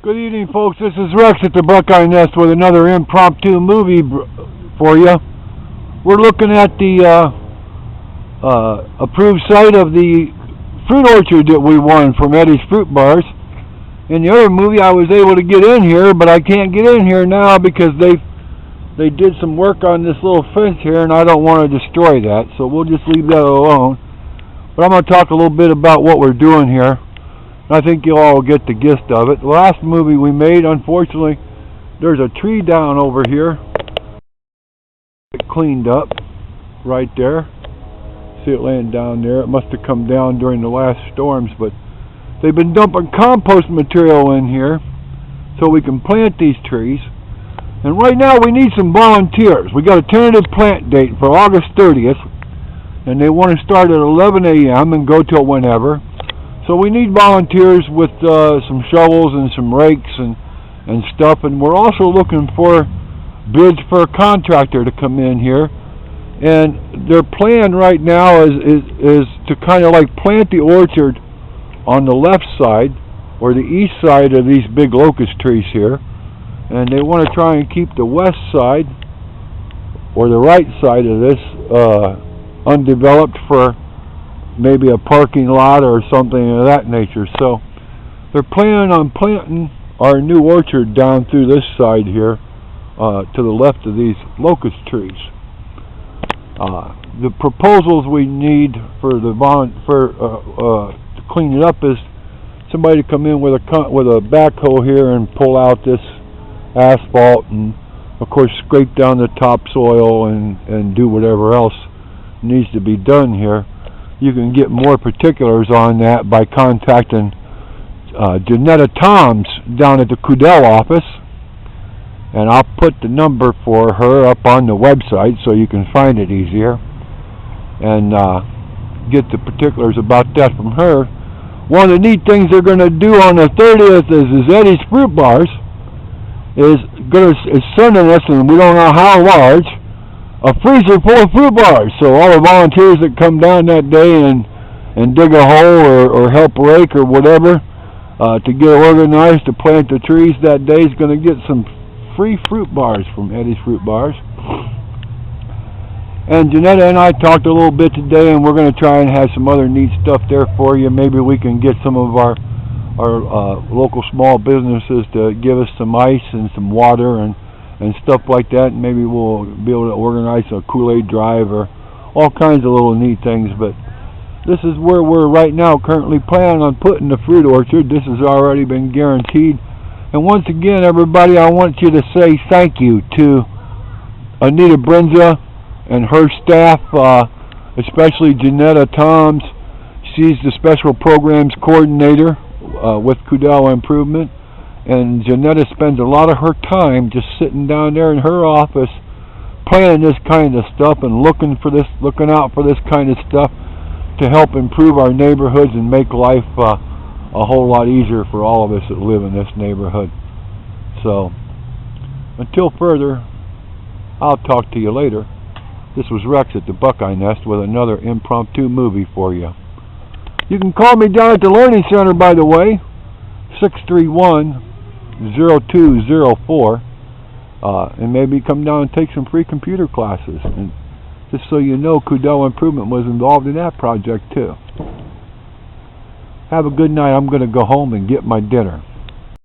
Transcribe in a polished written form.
Good evening, folks. This is Rex at the Buckeyenest with another impromptu movie for you. We're looking at the approved site of the fruit orchard that we won from Eddie's Fruit Bars. In the other movie, I was able to get in here, but I can't get in here now because they did some work on this little fence here, and I don't want to destroy that, so we'll just leave that alone. But I'm going to talk a little bit about what we're doing here. I think you'll all get the gist of it. The last movie we made, unfortunately, there's a tree down over here. It cleaned up right there. See it laying down there. It must have come down during the last storms, but they've been dumping compost material in here so we can plant these trees. And right now we need some volunteers. We got a tentative plant date for August 30th, and they want to start at 11 a.m. and go till whenever. So we need volunteers with some shovels and some rakes and stuff, and we're also looking for bids for a contractor to come in here. And their plan right now is to kind of like plant the orchard on the left side or the east side of these big locust trees here, and they want to try and keep the west side or the right side of this undeveloped for maybe a parking lot or something of that nature. So they're planning on planting our new orchard down through this side here to the left of these locust trees. The proposals we need for the to clean it up is somebody to come in with a backhoe here and pull out this asphalt and of course scrape down the topsoil and do whatever else needs to be done here. You can get more particulars on that by contacting Janetta Toms down at the Cudell office, and I'll put the number for her up on the website so you can find it easier and get the particulars about that from her. One of the neat things they're going to do on the 30th is Eddie's Fruit Bars is sending us, and we don't know how large, a freezer full of fruit bars. So all the volunteers that come down that day and dig a hole or help rake or whatever to get organized to plant the trees that day is going to get some free fruit bars from Eddie's Fruit Bars. And Janetta and I talked a little bit today, and we're going to try and have some other neat stuff there for you. Maybe we can get some of our local small businesses to give us some ice and some water and stuff like that, and maybe we'll be able to organize a Kool-Aid drive or all kinds of little neat things. But this is where we're right now currently planning on putting the fruit orchard. This has already been guaranteed. And once again, everybody, I want you to say thank you to Anita Brinza and her staff, especially Janetta Toms. She's the special programs coordinator with Cudell Improvement. And Janetta spends a lot of her time just sitting down there in her office planning this kind of stuff and looking out for this kind of stuff to help improve our neighborhoods and make life a whole lot easier for all of us that live in this neighborhood. So, until further, I'll talk to you later. This was Rex at the Buckeyenest with another impromptu movie for you. You can call me down at the Learning Center, by the way, 631-0204, and maybe come down and take some free computer classes. And just so you know, Cudell Improvement was involved in that project too. Have a good night. I'm going to go home and get my dinner.